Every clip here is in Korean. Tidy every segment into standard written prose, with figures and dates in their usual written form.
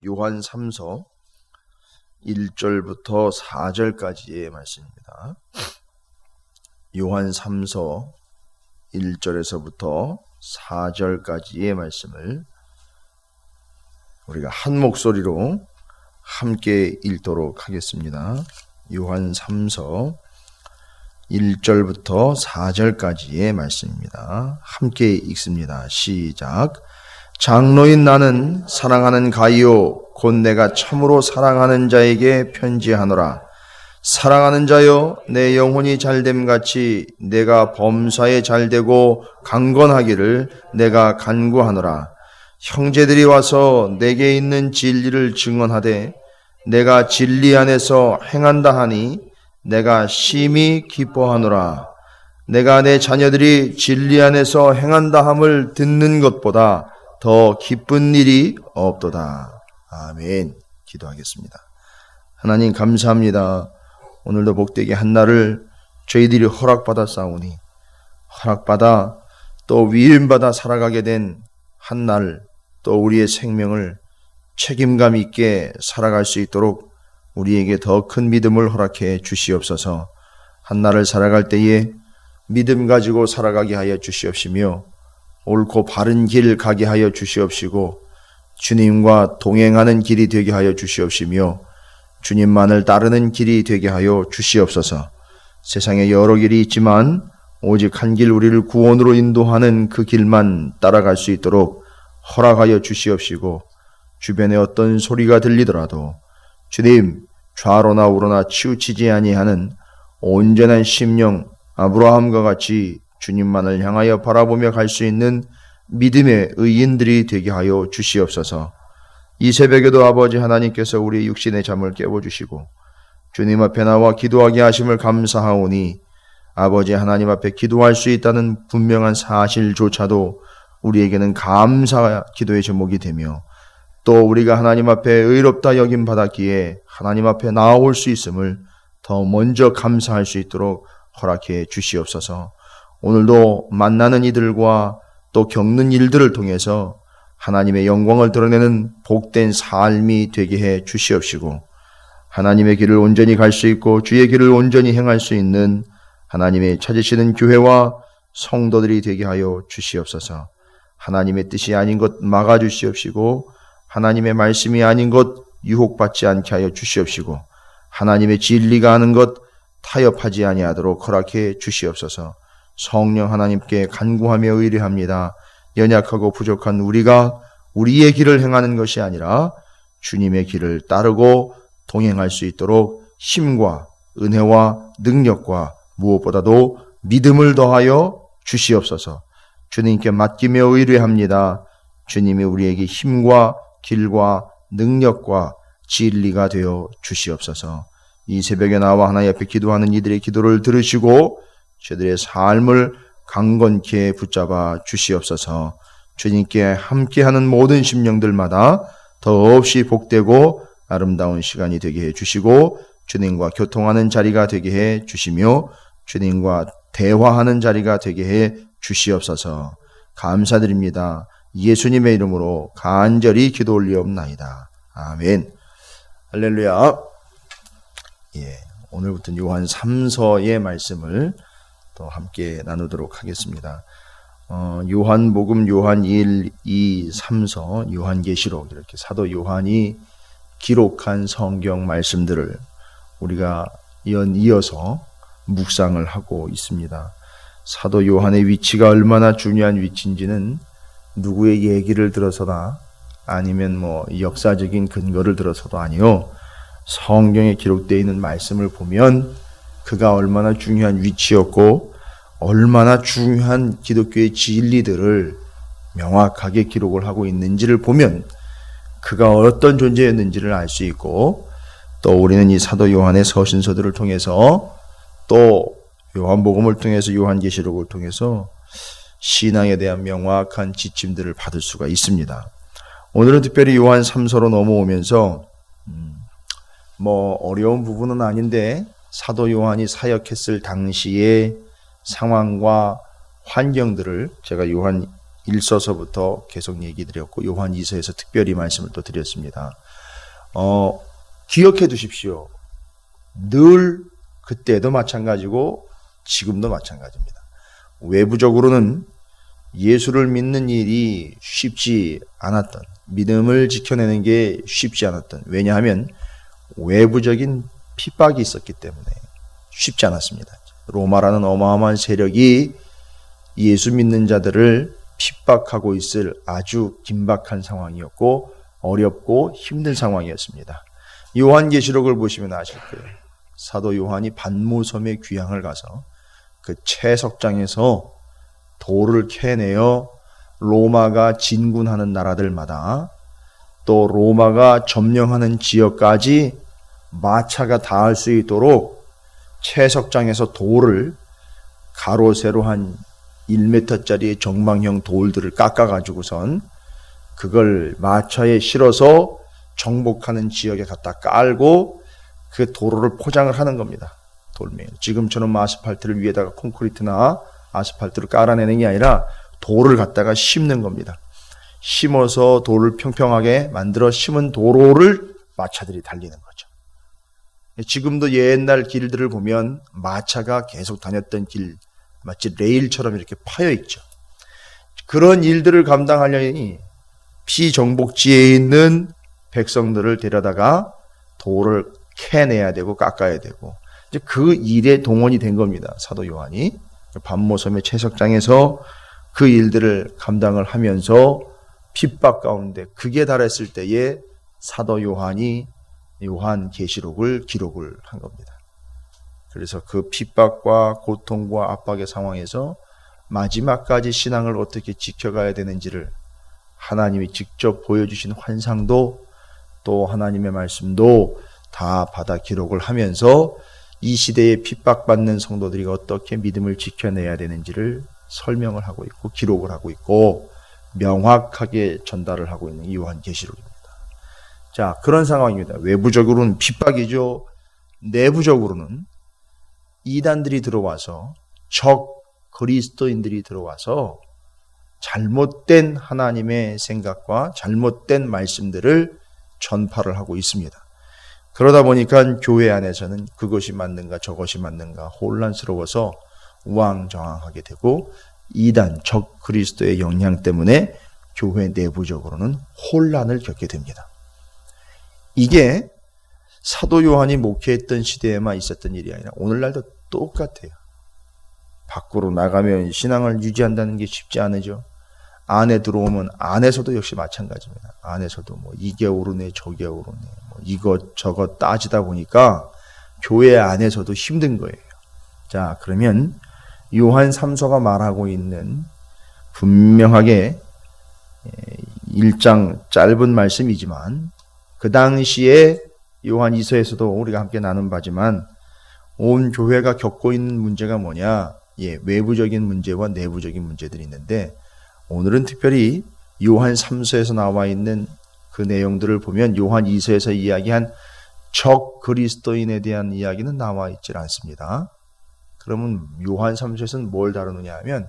요한 3서 1절부터 4절까지의 말씀입니다. 요한 3서 1절에서부터 4절까지의 말씀을 우리가 한 목소리로 함께 읽도록 하겠습니다. 요한 3서 1절부터 4절까지의 말씀입니다. 함께 읽습니다. 시작. 장로인 나는 사랑하는 가이오 곧 내가 참으로 사랑하는 자에게 편지하노라. 사랑하는 자여, 내 영혼이 잘됨같이 내가 범사에 잘되고 강건하기를 내가 간구하노라. 형제들이 와서 내게 있는 진리를 증언하되 내가 진리 안에서 행한다 하니 내가 심히 기뻐하노라. 내가 내 자녀들이 진리 안에서 행한다 함을 듣는 것보다 더 기쁜 일이 없도다. 아멘. 기도하겠습니다. 하나님 감사합니다. 오늘도 복되게 한 날을 저희들이 허락받아 싸우니 허락받아 또 위임받아 살아가게 된 한 날, 또 우리의 생명을 책임감 있게 살아갈 수 있도록 우리에게 더 큰 믿음을 허락해 주시옵소서. 한 날을 살아갈 때에 믿음 가지고 살아가게 하여 주시옵시며 옳고 바른 길 가게 하여 주시옵시고 주님과 동행하는 길이 되게 하여 주시옵시며 주님만을 따르는 길이 되게 하여 주시옵소서. 세상에 여러 길이 있지만 오직 한 길 우리를 구원으로 인도하는 그 길만 따라갈 수 있도록 허락하여 주시옵시고 주변에 어떤 소리가 들리더라도 주님 좌로나 우로나 치우치지 아니하는 온전한 심령 아브라함과 같이 주님만을 향하여 바라보며 갈 수 있는 믿음의 의인들이 되게 하여 주시옵소서. 이 새벽에도 아버지 하나님께서 우리의 육신의 잠을 깨워주시고 주님 앞에 나와 기도하게 하심을 감사하오니 아버지 하나님 앞에 기도할 수 있다는 분명한 사실조차도 우리에게는 감사 기도의 제목이 되며 또 우리가 하나님 앞에 의롭다 여김 받았기에 하나님 앞에 나아올 수 있음을 더 먼저 감사할 수 있도록 허락해 주시옵소서. 오늘도 만나는 이들과 또 겪는 일들을 통해서 하나님의 영광을 드러내는 복된 삶이 되게 해 주시옵시고 하나님의 길을 온전히 갈 수 있고 주의 길을 온전히 행할 수 있는 하나님의 찾으시는 교회와 성도들이 되게 하여 주시옵소서. 하나님의 뜻이 아닌 것 막아 주시옵시고 하나님의 말씀이 아닌 것 유혹받지 않게 하여 주시옵시고 하나님의 진리가 아는 것 타협하지 아니하도록 허락해 주시옵소서. 성령 하나님께 간구하며 의뢰합니다. 연약하고 부족한 우리가 우리의 길을 행하는 것이 아니라 주님의 길을 따르고 동행할 수 있도록 힘과 은혜와 능력과 무엇보다도 믿음을 더하여 주시옵소서. 주님께 맡기며 의뢰합니다. 주님이 우리에게 힘과 길과 능력과 진리가 되어 주시옵소서. 이 새벽에 나와 하나님 앞에 기도하는 이들의 기도를 들으시고 저들의 삶을 강건케 붙잡아 주시옵소서. 주님께 함께하는 모든 심령들마다 더없이 복되고 아름다운 시간이 되게 해 주시고 주님과 교통하는 자리가 되게 해 주시며 주님과 대화하는 자리가 되게 해 주시옵소서. 감사드립니다. 예수님의 이름으로 간절히 기도 올리옵나이다. 아멘. 할렐루야. 오늘부터 요한 3서의 말씀을 또 함께 나누도록 하겠습니다. 요한복음, 요한 1, 2, 3서, 요한계시록 이렇게 사도 요한이 기록한 성경 말씀들을 우리가 이어서 묵상을 하고 있습니다. 사도 요한의 위치가 얼마나 중요한 위치인지는 누구의 얘기를 들어서나 아니면 역사적인 근거를 들어서도 아니요. 성경에 기록되어 있는 말씀을 보면 그가 얼마나 중요한 위치였고 얼마나 중요한 기독교의 진리들을 명확하게 기록을 하고 있는지를 보면 그가 어떤 존재였는지를 알 수 있고 또 우리는 이 사도 요한의 서신서들을 통해서 또 요한복음을 통해서 요한계시록을 통해서 신앙에 대한 명확한 지침들을 받을 수가 있습니다. 오늘은 특별히 요한 3서로 넘어오면서 어려운 부분은 아닌데 사도 요한이 사역했을 당시의 상황과 환경들을 제가 요한 1서서부터 계속 얘기 드렸고 요한 2서에서 특별히 말씀을 또 드렸습니다. 기억해 두십시오. 늘 그때도 마찬가지고 지금도 마찬가지입니다. 외부적으로는 예수를 믿는 일이 쉽지 않았던, 믿음을 지켜내는 게 쉽지 않았던, 왜냐하면 외부적인 핍박이 있었기 때문에 쉽지 않았습니다. 로마라는 어마어마한 세력이 예수 믿는 자들을 핍박하고 있을 아주 긴박한 상황이었고 어렵고 힘든 상황이었습니다. 요한계시록을 보시면 아실 거예요. 사도 요한이 반모섬의 귀향을 가서 그 채석장에서 돌을 캐내어 로마가 진군하는 나라들마다 또 로마가 점령하는 지역까지 마차가 닿을 수 있도록 채석장에서 돌을 가로 세로 한 1m짜리 정방형 돌들을 깎아가지고선 그걸 마차에 실어서 정복하는 지역에 갖다 깔고 그 도로를 포장을 하는 겁니다. 돌멩이. 지금처럼 아스팔트를 위에다가 콘크리트나 아스팔트를 깔아내는 게 아니라 돌을 갖다가 심는 겁니다. 심어서 돌을 평평하게 만들어 심은 도로를 마차들이 달리는 거죠. 지금도 옛날 길들을 보면 마차가 계속 다녔던 길, 마치 레일처럼 이렇게 파여 있죠. 그런 일들을 감당하려니 피정복지에 있는 백성들을 데려다가 돌을 캐내야 되고 깎아야 되고 이제 그 일에 동원이 된 겁니다. 사도 요한이 반모섬의 채석장에서 그 일들을 감당을 하면서 핍박 가운데 극에 달했을 때에 사도 요한이 요한계시록을 기록을 한 겁니다. 그래서 그 핍박과 고통과 압박의 상황에서 마지막까지 신앙을 어떻게 지켜가야 되는지를 하나님이 직접 보여주신 환상도 또 하나님의 말씀도 다 받아 기록을 하면서 이 시대에 핍박받는 성도들이 어떻게 믿음을 지켜내야 되는지를 설명을 하고 있고 기록을 하고 있고 명확하게 전달을 하고 있는 이 요한계시록입니다. 자, 그런 상황입니다. 외부적으로는 핍박이죠. 내부적으로는 이단들이 들어와서 적 그리스도인들이 들어와서 잘못된 하나님의 생각과 잘못된 말씀들을 전파를 하고 있습니다. 그러다 보니까 교회 안에서는 그것이 맞는가 저것이 맞는가 혼란스러워서 우왕좌왕하게 되고 이단 적 그리스도의 영향 때문에 교회 내부적으로는 혼란을 겪게 됩니다. 이게 사도 요한이 목회했던 시대에만 있었던 일이 아니라 오늘날도 똑같아요. 밖으로 나가면 신앙을 유지한다는 게 쉽지 않으죠. 안에 들어오면 안에서도 역시 마찬가지입니다. 안에서도 뭐 이게 옳으네 저게 옳으네 뭐 이것 저것 따지다 보니까 교회 안에서도 힘든 거예요. 자, 그러면 요한 3서가 말하고 있는 분명하게 1장 짧은 말씀이지만 그 당시에 요한 2서에서도 우리가 함께 나눈 바지만 온 교회가 겪고 있는 문제가 뭐냐? 외부적인 문제와 내부적인 문제들이 있는데 오늘은 특별히 요한 3서에서 나와 있는 그 내용들을 보면 요한 2서에서 이야기한 적 그리스도인에 대한 이야기는 나와 있질 않습니다. 그러면 요한 3서에서는 뭘 다루느냐 하면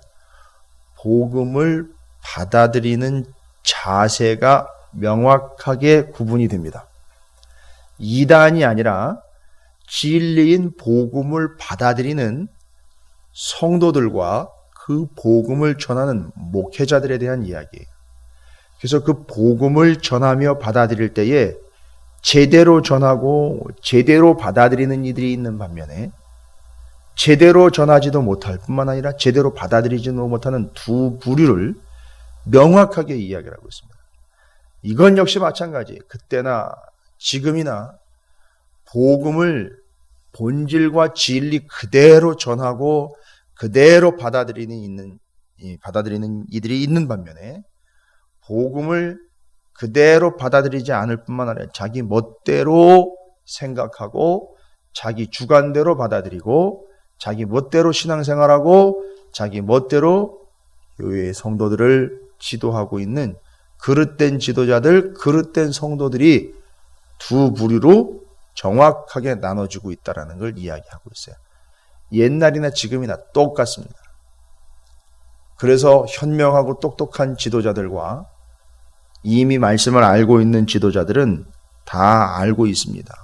복음을 받아들이는 자세가 명확하게 구분이 됩니다. 이단이 아니라 진리인 복음을 받아들이는 성도들과 그 복음을 전하는 목회자들에 대한 이야기예요. 그래서 그 복음을 전하며 받아들일 때에 제대로 전하고 제대로 받아들이는 이들이 있는 반면에 제대로 전하지도 못할 뿐만 아니라 제대로 받아들이지도 못하는 두 부류를 명확하게 이야기를 하고 있습니다. 이건 역시 마찬가지. 그때나 지금이나 복음을 본질과 진리 그대로 전하고 그대로 받아들이는 이들이 있는 반면에 복음을 그대로 받아들이지 않을 뿐만 아니라 자기 멋대로 생각하고 자기 주관대로 받아들이고 자기 멋대로 신앙생활하고 자기 멋대로 교회의 성도들을 지도하고 있는 그릇된 지도자들, 그릇된 성도들이 두 부류로 정확하게 나눠지고 있다는 걸 이야기하고 있어요. 옛날이나 지금이나 똑같습니다. 그래서 현명하고 똑똑한 지도자들과 이미 말씀을 알고 있는 지도자들은 다 알고 있습니다.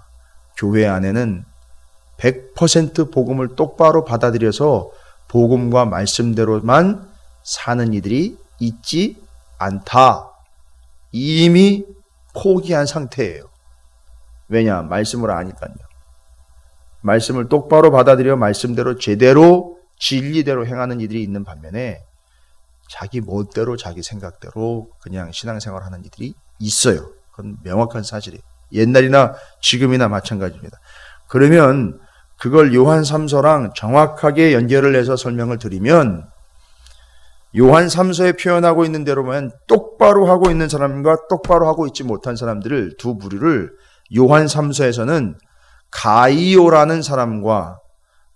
교회 안에는 100% 복음을 똑바로 받아들여서 복음과 말씀대로만 사는 이들이 있지 않다. 이미 포기한 상태예요. 왜냐? 말씀을 아니까요. 말씀을 똑바로 받아들여 말씀대로 제대로 진리대로 행하는 이들이 있는 반면에 자기 멋대로 자기 생각대로 그냥 신앙생활하는 이들이 있어요. 그건 명확한 사실이에요. 옛날이나 지금이나 마찬가지입니다. 그러면 그걸 요한 3서랑 정확하게 연결을 해서 설명을 드리면 요한 3서에 표현하고 있는 대로만 똑바로 하고 있는 사람과 똑바로 하고 있지 못한 사람들을 두 부류를 요한 3서에서는 가이오라는 사람과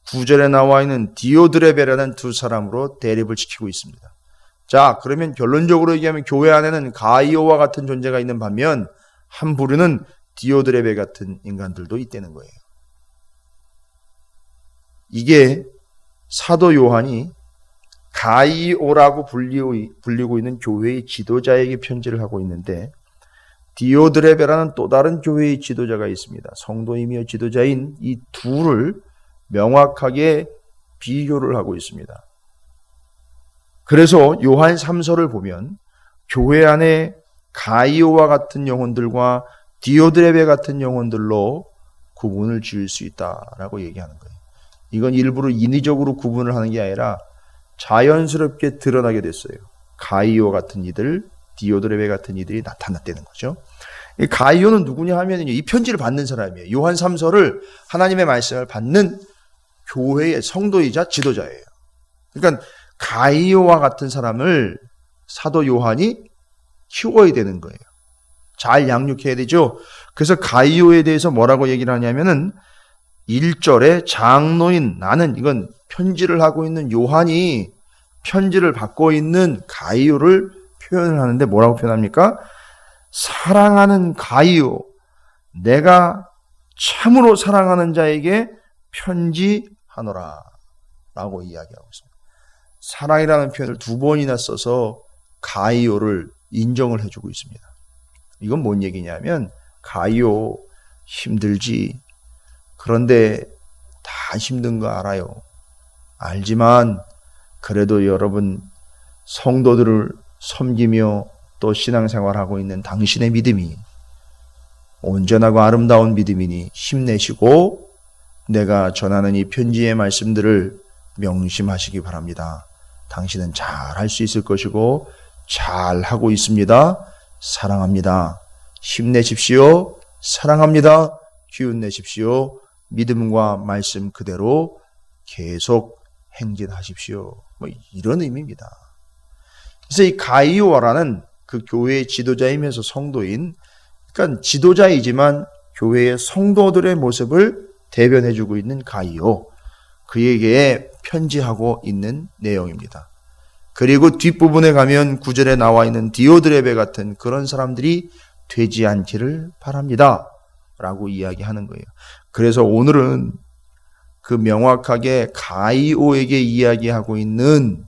9절에 나와 있는 디오드레베라는 두 사람으로 대립을 지키고 있습니다. 자, 그러면 결론적으로 얘기하면 교회 안에는 가이오와 같은 존재가 있는 반면 한 부류는 디오드레베 같은 인간들도 있다는 거예요. 이게 사도 요한이 가이오라고 불리고 있는 교회의 지도자에게 편지를 하고 있는데 디오드레베라는 또 다른 교회의 지도자가 있습니다. 성도이며 지도자인 이 둘을 명확하게 비교를 하고 있습니다. 그래서 요한 3서를 보면 교회 안에 가이오와 같은 영혼들과 디오드레베 같은 영혼들로 구분을 지을 수 있다라고 얘기하는 거예요. 이건 일부러 인위적으로 구분을 하는 게 아니라 자연스럽게 드러나게 됐어요. 가이오 같은 이들, 디오드레베 같은 이들이 나타났다는 거죠. 이 가이오는 누구냐 하면요, 이 편지를 받는 사람이에요. 요한 3서를 하나님의 말씀을 받는 교회의 성도이자 지도자예요. 그러니까 가이오와 같은 사람을 사도 요한이 키워야 되는 거예요. 잘 양육해야 되죠. 그래서 가이오에 대해서 뭐라고 얘기를 하냐면은 1절에 장로인 나는, 이건 편지를 하고 있는 요한이 편지를 받고 있는 가이오를 표현을 하는데 뭐라고 표현합니까? 사랑하는 가이오, 내가 참으로 사랑하는 자에게 편지하노라 라고 이야기하고 있습니다. 사랑이라는 표현을 두 번이나 써서 가이오를 인정을 해주고 있습니다. 이건 뭔 얘기냐면 가이오 힘들지. 그런데 다 힘든 거 알아요. 알지만 그래도 여러분 성도들을 섬기며 또 신앙생활하고 있는 당신의 믿음이 온전하고 아름다운 믿음이니 힘내시고 내가 전하는 이 편지의 말씀들을 명심하시기 바랍니다. 당신은 잘 할 수 있을 것이고 잘 하고 있습니다. 사랑합니다. 힘내십시오. 사랑합니다. 기운내십시오. 믿음과 말씀 그대로 계속 행진하십시오. 뭐 이런 의미입니다. 그래서 이 가이오라는 그 교회의 지도자이면서 성도인, 그러니까 지도자이지만 교회의 성도들의 모습을 대변해주고 있는 가이오, 그에게 편지하고 있는 내용입니다. 그리고 뒷부분에 가면 9절에 나와 있는 디오드레베 같은 그런 사람들이 되지 않기를 바랍니다 라고 이야기하는 거예요. 그래서 오늘은 그 명확하게 가이오에게 이야기하고 있는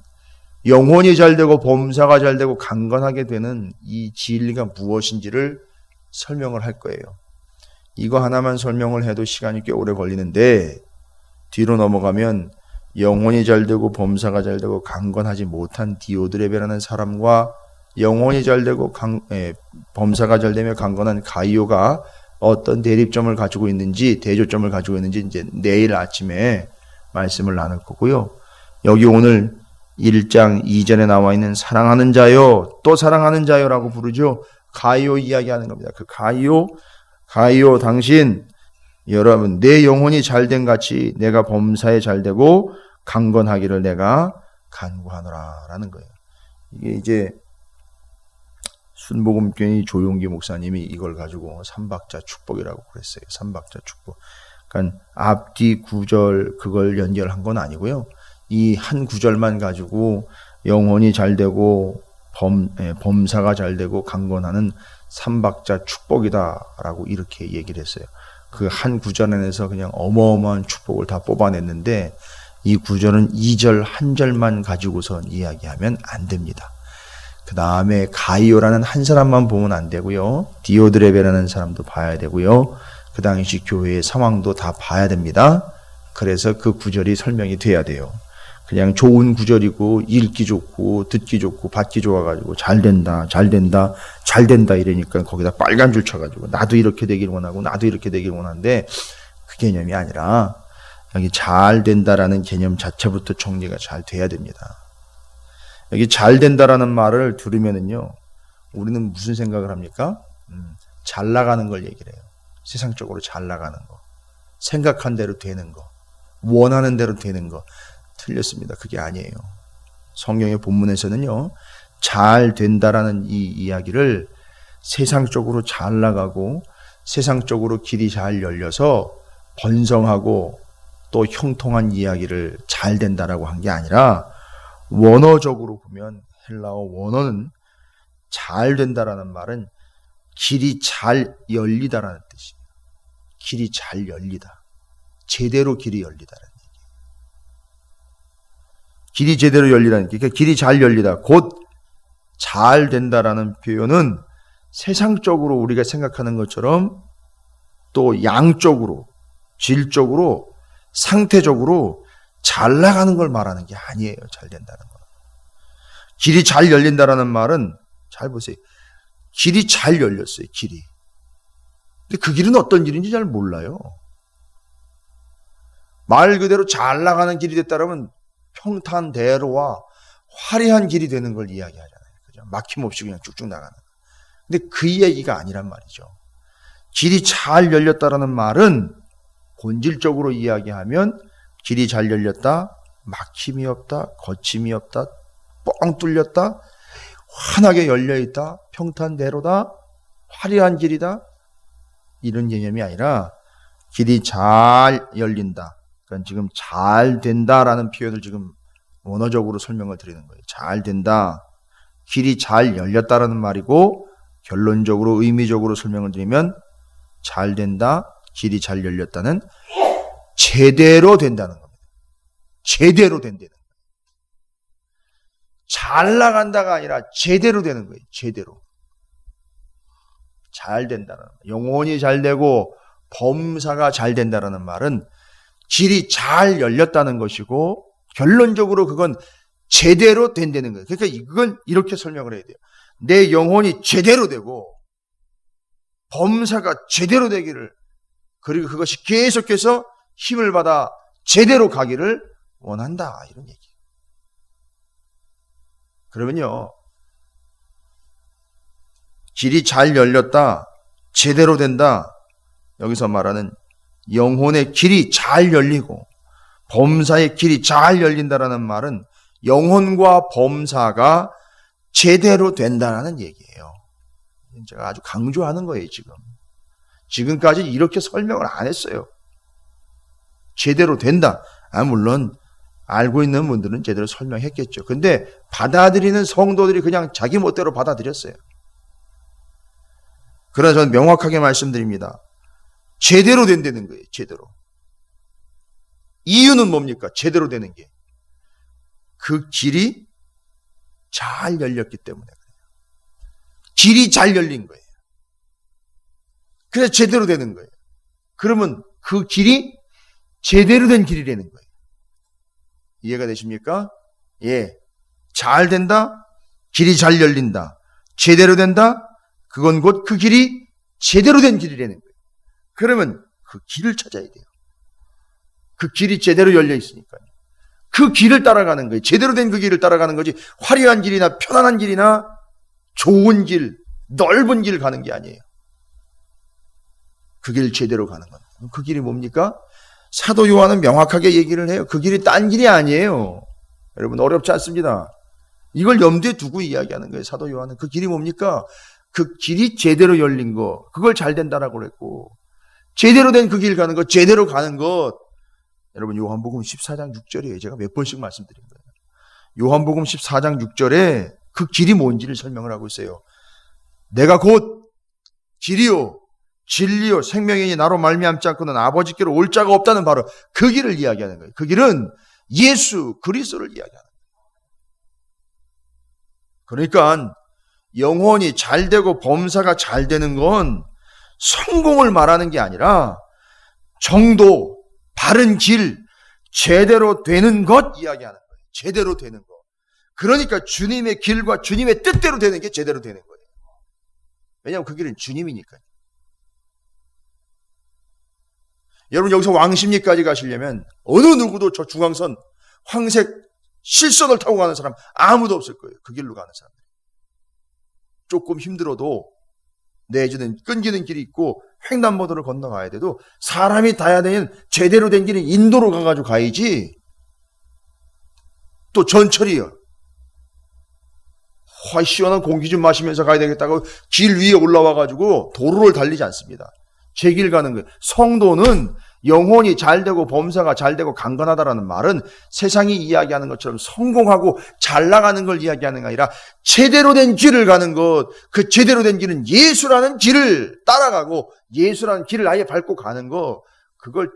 영혼이 잘되고 범사가 잘되고 강건하게 되는 이 진리가 무엇인지를 설명을 할 거예요. 이거 하나만 설명을 해도 시간이 꽤 오래 걸리는데 뒤로 넘어가면 영혼이 잘되고 범사가 잘되고 강건하지 못한 디오드레베라는 사람과 영혼이 잘되고 범사가 잘되며 강건한 가이오가 어떤 대립점을 가지고 있는지, 대조점을 가지고 있는지 이제 내일 아침에 말씀을 나눌 거고요. 여기 오늘 1장 2절에 나와 있는 사랑하는 자요, 또 사랑하는 자요라고 부르죠. 가이오 이야기하는 겁니다. 그 가이오 당신, 여러분 내 영혼이 잘된 같이 내가 범사에 잘되고 강건하기를 내가 간구하노라라는 거예요. 이게 이제 순복음교회 조용기 목사님이 이걸 가지고 삼박자 축복이라고 그랬어요. 삼박자 축복. 그러니까 앞뒤 구절 그걸 연결한 건 아니고요. 이 한 구절만 가지고 영혼이 잘되고 범사가 잘되고 강건하는 삼박자 축복이다라고 이렇게 얘기를 했어요. 그 한 구절 안에서 그냥 어마어마한 축복을 다 뽑아냈는데 이 구절은 2절 한 절만 가지고선 이야기하면 안 됩니다. 그 다음에 가이오라는 한 사람만 보면 안 되고요. 디오드레베라는 사람도 봐야 되고요. 그 당시 교회의 상황도 다 봐야 됩니다. 그래서 그 구절이 설명이 돼야 돼요. 그냥 좋은 구절이고 읽기 좋고 듣기 좋고 받기 좋아가지고 잘 된다 이러니까 거기다 빨간 줄 쳐가지고 나도 이렇게 되길 원하고 나도 이렇게 되길 원하는데 그 개념이 아니라 여기 잘 된다라는 개념 자체부터 정리가 잘 돼야 됩니다. 여기 잘 된다라는 말을 들으면은요, 우리는 무슨 생각을 합니까? 잘 나가는 걸 얘기를 해요. 세상적으로 잘 나가는 거, 생각한 대로 되는 거, 원하는 대로 되는 거. 틀렸습니다. 그게 아니에요. 성경의 본문에서는요, 잘 된다라는 이 이야기를 세상적으로 잘 나가고 세상적으로 길이 잘 열려서 번성하고 또 형통한 이야기를 잘 된다라고 한 게 아니라 원어적으로 보면 헬라어 원어는 잘 된다라는 말은 길이 잘 열리다라는 뜻이에요. 길이 잘 열리다. 제대로 길이 열리다라는 얘기예요. 길이 제대로 열리다는 게, 그러니까 길이 잘 열리다. 곧 잘 된다라는 표현은 세상적으로 우리가 생각하는 것처럼 또 양적으로, 질적으로, 상태적으로 잘 나가는 걸 말하는 게 아니에요. 잘 된다는 거. 길이 잘 열린다라는 말은 잘 보세요. 길이 잘 열렸어요. 길이. 근데 그 길은 어떤 길인지 잘 몰라요. 말 그대로 잘 나가는 길이 됐다면 평탄대로와 화려한 길이 되는 걸 이야기하잖아요. 그죠? 막힘없이 그냥 쭉쭉 나가는. 근데 그 얘기가 아니란 말이죠. 길이 잘 열렸다라는 말은 본질적으로 이야기하면 길이 잘 열렸다, 막힘이 없다, 거침이 없다, 뻥 뚫렸다, 환하게 열려있다, 평탄대로다, 화려한 길이다, 이런 개념이 아니라 길이 잘 열린다. 그러니까 지금 잘 된다라는 표현을 지금 원어적으로 설명을 드리는 거예요. 잘 된다. 길이 잘 열렸다라는 말이고, 결론적으로 의미적으로 설명을 드리면 잘 된다, 길이 잘 열렸다는 제대로 된다는 겁니다. 제대로 된다는 거예요. 잘 나간다가 아니라 제대로 되는 거예요. 제대로. 잘 된다는 거예요. 영혼이 잘 되고 범사가 잘 된다는 말은 길이 잘 열렸다는 것이고 결론적으로 그건 제대로 된다는 거예요. 그러니까 이건 이렇게 설명을 해야 돼요. 내 영혼이 제대로 되고 범사가 제대로 되기를, 그리고 그것이 계속해서 힘을 받아 제대로 가기를 원한다. 이런 얘기예요. 그러면요, 길이 잘 열렸다, 제대로 된다. 여기서 말하는 영혼의 길이 잘 열리고 범사의 길이 잘 열린다라는 말은 영혼과 범사가 제대로 된다는 얘기예요. 제가 아주 강조하는 거예요, 지금. 지금까지 이렇게 설명을 안 했어요. 제대로 된다. 물론 알고 있는 분들은 제대로 설명했겠죠. 근데 받아들이는 성도들이 그냥 자기 멋대로 받아들였어요. 그러나 저는 명확하게 말씀드립니다. 제대로 된다는 거예요. 제대로. 이유는 뭡니까? 제대로 되는 게. 그 길이 잘 열렸기 때문에 그래요. 길이 잘 열린 거예요. 그래서 제대로 되는 거예요. 그러면 그 길이 제대로 된 길이라는 거예요. 이해가 되십니까? 예. 잘 된다. 길이 잘 열린다. 제대로 된다. 그건 곧 그 길이 제대로 된 길이라는 거예요. 그러면 그 길을 찾아야 돼요. 그 길이 제대로 열려 있으니까요. 그 길을 따라가는 거예요. 제대로 된 그 길을 따라가는 거지 화려한 길이나 편안한 길이나 좋은 길, 넓은 길 가는 게 아니에요. 그 길 제대로 가는 겁니다. 그 길이 뭡니까? 사도 요한은 명확하게 얘기를 해요. 그 길이 딴 길이 아니에요. 여러분 어렵지 않습니다. 이걸 염두에 두고 이야기하는 거예요. 사도 요한은. 그 길이 뭡니까? 그 길이 제대로 열린 거, 그걸 잘 된다라고 그랬고, 제대로 된 그 길 가는 것, 제대로 가는 것. 여러분 요한복음 14장 6절이에요. 제가 몇 번씩 말씀드린 거예요. 요한복음 14장 6절에 그 길이 뭔지를 설명을 하고 있어요. 내가 곧 길이요 진리요 생명이니 나로 말미암지 않고는 아버지께로 올 자가 없다는 바로 그 길을 이야기하는 거예요. 그 길은 예수 그리스도를 이야기하는 거예요. 그러니까 영혼이 잘 되고 범사가 잘 되는 건 성공을 말하는 게 아니라 정도, 바른 길, 제대로 되는 것 이야기하는 거예요. 제대로 되는 것. 그러니까 주님의 길과 주님의 뜻대로 되는 게 제대로 되는 거예요. 왜냐하면 그 길은 주님이니까요. 여러분 여기서 왕십리까지 가시려면 어느 누구도 저 중앙선, 황색 실선을 타고 가는 사람 아무도 없을 거예요. 그 길로 가는 사람. 조금 힘들어도 내지는 끊기는 길이 있고 횡단보도를 건너가야 돼도 사람이 타야 되는 제대로 된 길은 인도로 가가지고 가야지. 또 전철이요. 시원한 공기 좀 마시면서 가야 되겠다고 길 위에 올라와가지고 도로를 달리지 않습니다. 제 길 가는 거예요. 성도는 영혼이 잘 되고 범사가 잘 되고 강건하다라는 말은 세상이 이야기하는 것처럼 성공하고 잘 나가는 걸 이야기하는 게 아니라 제대로 된 길을 가는 것, 그 제대로 된 길은 예수라는 길을 따라가고 예수라는 길을 아예 밟고 가는 거, 그걸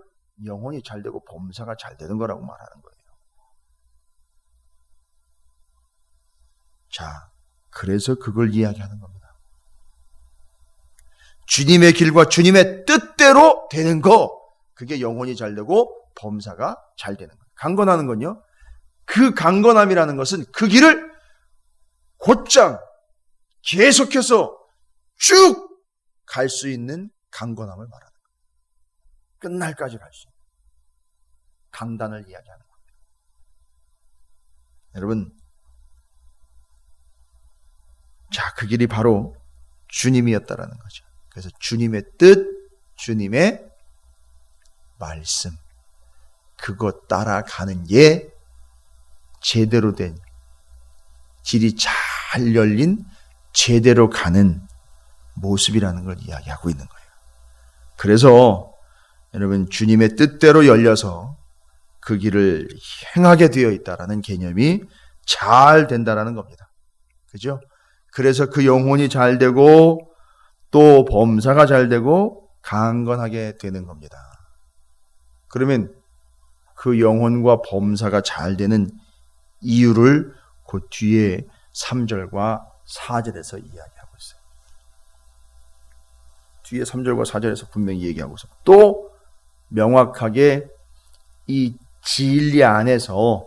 영혼이 잘 되고 범사가 잘 되는 거라고 말하는 거예요. 자, 그래서 그걸 이야기하는 겁니다. 주님의 길과 주님의 뜻대로 되는 거, 그게 영혼이 잘 되고 범사가 잘 되는 거예요. 강건하는 건요, 그 강건함이라는 것은 그 길을 곧장 계속해서 쭉 갈 수 있는 강건함을 말하는 거예요. 끝날까지 갈 수 있는 강단을 이야기하는 겁니다. 여러분, 자, 그 길이 바로 주님이었다라는 거죠. 그래서 주님의 뜻, 주님의 말씀, 그것 따라가는 게 제대로 된, 길이 잘 열린 제대로 가는 모습이라는 걸 이야기하고 있는 거예요. 그래서 여러분, 주님의 뜻대로 열려서 그 길을 행하게 되어 있다라는 개념이 잘 된다라는 겁니다. 그죠? 그래서 그 영혼이 잘 되고 또 범사가 잘 되고 강건하게 되는 겁니다. 그러면 그 영혼과 범사가 잘 되는 이유를 그 뒤에 3절과 4절에서 이야기하고 있어요. 뒤에 3절과 4절에서 분명히 얘기하고 있어요. 또 명확하게 이 진리 안에서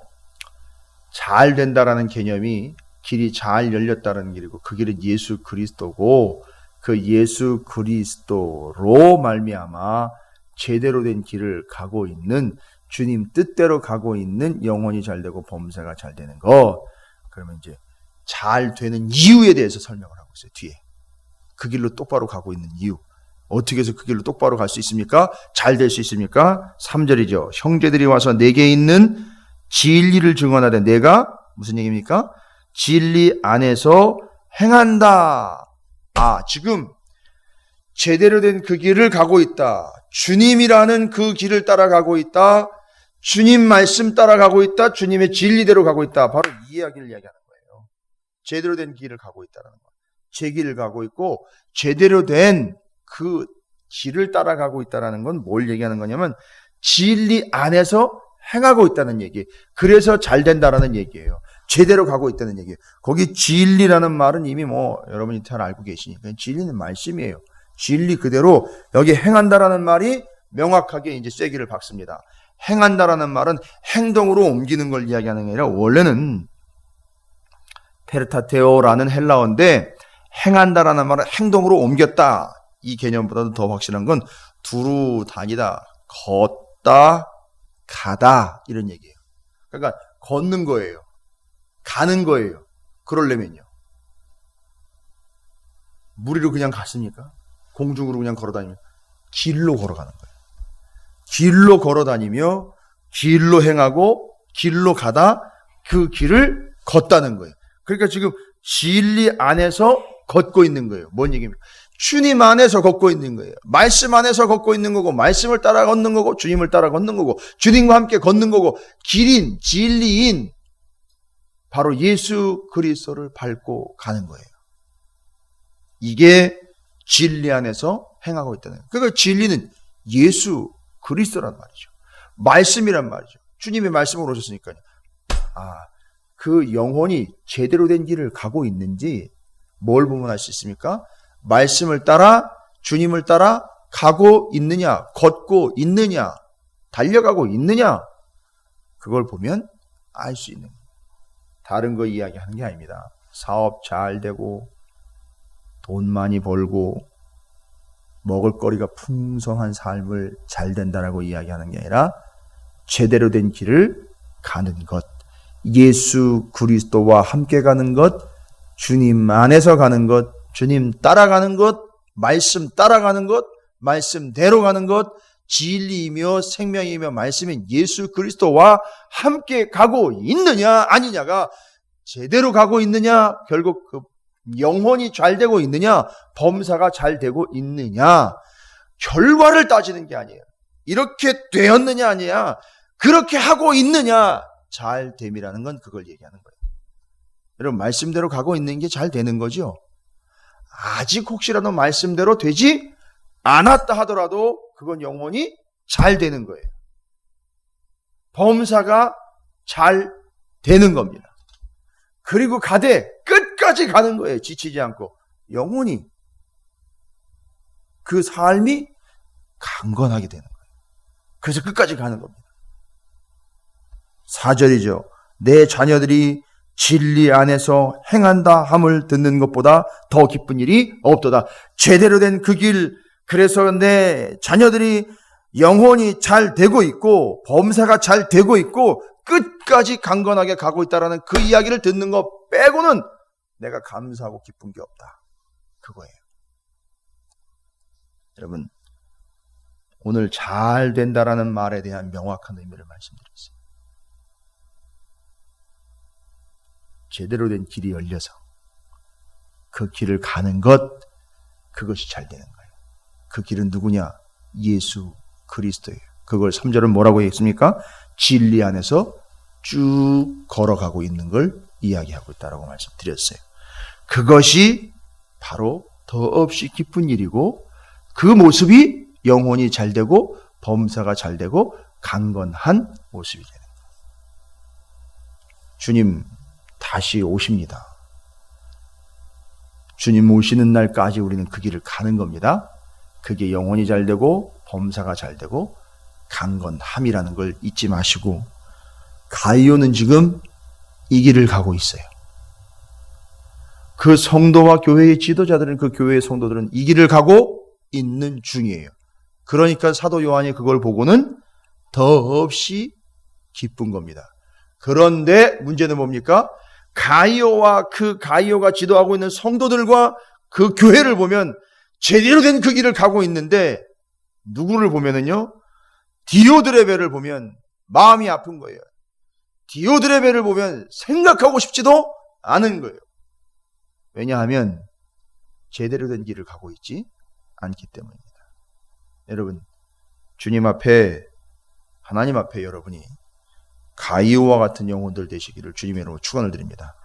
잘 된다라는 개념이 길이 잘 열렸다는 길이고, 그 길은 예수 그리스도고, 그 예수 그리스도로 말미암아 제대로 된 길을 가고 있는, 주님 뜻대로 가고 있는 영혼이 잘 되고 범사가 잘 되는 것. 그러면 이제 잘 되는 이유에 대해서 설명을 하고 있어요. 뒤에 그 길로 똑바로 가고 있는 이유, 어떻게 해서 그 길로 똑바로 갈 수 있습니까? 잘 될 수 있습니까? 3절이죠. 형제들이 와서 내게 있는 진리를 증언하되, 내가 무슨 얘기입니까? 진리 안에서 행한다. 지금 제대로 된 그 길을 가고 있다. 주님이라는 그 길을 따라가고 있다. 주님 말씀 따라가고 있다. 주님의 진리대로 가고 있다. 바로 이 이야기를 이야기하는 거예요. 제대로 된 길을 가고 있다는 거. 제 길을 가고 있고 제대로 된 그 길을 따라가고 있다는 건 뭘 얘기하는 거냐면 진리 안에서 행하고 있다는 얘기. 그래서 잘 된다라는 얘기예요. 제대로 가고 있다는 얘기예요. 거기 진리라는 말은 이미 여러분이 잘 알고 계시니까 진리는 말씀이에요. 진리 그대로 여기 행한다라는 말이 명확하게 이제 쐐기를 박습니다. 행한다라는 말은 행동으로 옮기는 걸 이야기하는 게 아니라 원래는 페르타테오라는 헬라어인데 행한다라는 말은 행동으로 옮겼다. 이 개념보다도 더 확실한 건 두루 다니다, 걷다, 가다 이런 얘기예요. 그러니까 걷는 거예요. 가는 거예요. 그러려면요. 무리로 그냥 갔습니까? 공중으로 그냥 걸어다니면 길로 걸어가는 거예요. 길로 걸어다니며 길로 행하고 길로 가다 그 길을 걷다는 거예요. 그러니까 지금 진리 안에서 걷고 있는 거예요. 뭔 얘기입니까? 주님 안에서 걷고 있는 거예요. 말씀 안에서 걷고 있는 거고, 말씀을 따라 걷는 거고, 주님을 따라 걷는 거고, 주님과 함께 걷는 거고, 길인, 진리인 바로 예수 그리스도를 밟고 가는 거예요. 이게 진리 안에서 행하고 있다는 거예요. 그러니까 진리는 예수 그리스도란 말이죠. 말씀이란 말이죠. 주님의 말씀으로 오셨으니까요. 그 영혼이 제대로 된 길을 가고 있는지 뭘 보면 알 수 있습니까? 말씀을 따라 주님을 따라 가고 있느냐, 걷고 있느냐, 달려가고 있느냐, 그걸 보면 알 수 있는 거예요. 다른 거 이야기하는 게 아닙니다. 사업 잘 되고 돈 많이 벌고 먹을거리가 풍성한 삶을 잘 된다라고 이야기하는 게 아니라 제대로 된 길을 가는 것, 예수 그리스도와 함께 가는 것, 주님 안에서 가는 것, 주님 따라가는 것, 말씀 따라가는 것, 말씀대로 가는 것, 진리이며 생명이며 말씀인 예수 그리스도와 함께 가고 있느냐 아니냐가 제대로 가고 있느냐, 결국 그 영혼이 잘 되고 있느냐, 범사가 잘 되고 있느냐, 결과를 따지는 게 아니에요. 이렇게 되었느냐 아니야, 그렇게 하고 있느냐, 잘 됨이라는 건 그걸 얘기하는 거예요. 여러분, 말씀대로 가고 있는 게 잘 되는 거죠. 아직 혹시라도 말씀대로 되지 않았다 하더라도 그건 영혼이 잘 되는 거예요. 범사가 잘 되는 겁니다. 그리고 가되 끝까지 가는 거예요. 지치지 않고. 영혼이, 그 삶이 강건하게 되는 거예요. 그래서 끝까지 가는 겁니다. 4절이죠. 내 자녀들이 진리 안에서 행한다 함을 듣는 것보다 더 기쁜 일이 없도다. 제대로 된 그 길, 그래서 내 자녀들이 영혼이 잘 되고 있고 범사가 잘 되고 있고 끝까지 강건하게 가고 있다라는 그 이야기를 듣는 것 빼고는 내가 감사하고 기쁜 게 없다. 그거예요. 여러분, 오늘 잘 된다라는 말에 대한 명확한 의미를 말씀드렸어요. 제대로 된 길이 열려서 그 길을 가는 것, 그것이 잘 되는 거예요. 그 길은 누구냐? 예수 그리스도예요. 그걸 3절은 뭐라고 했습니까? 진리 안에서 쭉 걸어가고 있는 걸 이야기하고 있다라고 말씀드렸어요. 그것이 바로 더없이 기쁜 일이고 그 모습이 영혼이 잘 되고 범사가 잘 되고 강건한 모습이 되는 거예요. 주님 다시 오십니다. 주님 오시는 날까지 우리는 그 길을 가는 겁니다. 그게 영혼이 잘 되고 범사가 잘 되고 강건함이라는 걸 잊지 마시고, 가이오는 지금 이 길을 가고 있어요. 그 성도와 교회의 지도자들은, 그 교회의 성도들은 이 길을 가고 있는 중이에요. 그러니까 사도 요한이 그걸 보고는 더없이 기쁜 겁니다. 그런데 문제는 뭡니까? 가이오와 그 가이오가 지도하고 있는 성도들과 그 교회를 보면 제대로 된 그 길을 가고 있는데, 누구를 보면은요, 디오드레베를 보면 마음이 아픈 거예요. 디오드레베를 보면 생각하고 싶지도 않은 거예요. 왜냐하면 제대로 된 길을 가고 있지 않기 때문입니다. 여러분, 주님 앞에, 하나님 앞에 여러분이 가이오와 같은 영혼들 되시기를 주님의 이름으로 축원을 드립니다.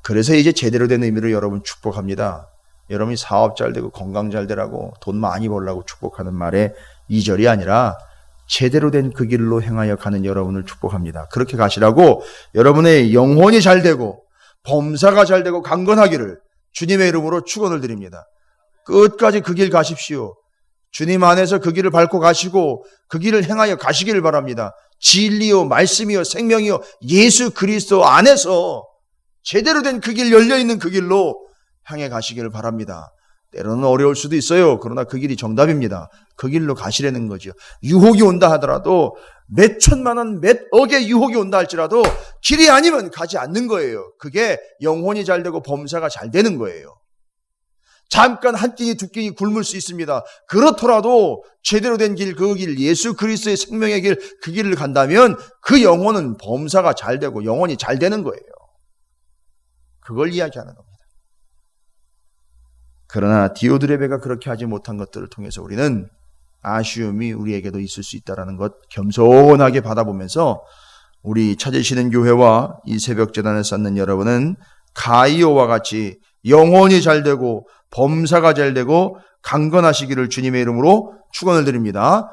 그래서 이제 제대로 된 의미로 여러분 축복합니다. 여러분이 사업 잘 되고 건강 잘 되라고, 돈 많이 벌라고 축복하는 말에 2절이 아니라 제대로 된 그 길로 행하여 가는 여러분을 축복합니다. 그렇게 가시라고, 여러분의 영혼이 잘 되고 범사가 잘 되고 강건하기를 주님의 이름으로 축원을 드립니다. 끝까지 그 길 가십시오. 주님 안에서 그 길을 밟고 가시고 그 길을 행하여 가시기를 바랍니다. 진리요 말씀이요 생명이요 예수 그리스도 안에서 제대로 된 그 길, 열려있는 그 길로 향해 가시기를 바랍니다. 때로는 어려울 수도 있어요. 그러나 그 길이 정답입니다. 그 길로 가시라는 거죠. 유혹이 온다 하더라도, 몇 천만 원, 몇 억의 유혹이 온다 할지라도 길이 아니면 가지 않는 거예요. 그게 영혼이 잘 되고 범사가 잘 되는 거예요. 잠깐 한 끼니 두 끼니 굶을 수 있습니다. 그렇더라도 제대로 된 길, 그 길, 예수 그리스도의 생명의 길, 그 길을 간다면 그 영혼은 범사가 잘 되고 영혼이 잘 되는 거예요. 그걸 이야기하는 겁니다. 그러나 디오드레베가 그렇게 하지 못한 것들을 통해서 우리는 아쉬움이 우리에게도 있을 수 있다는 것 겸손하게 받아보면서, 우리 찾으시는 교회와 이 새벽 제단을 쌓는 여러분은 가이오와 같이 영혼이 잘 되고 범사가 잘 되고 강건하시기를 주님의 이름으로 축원을 드립니다.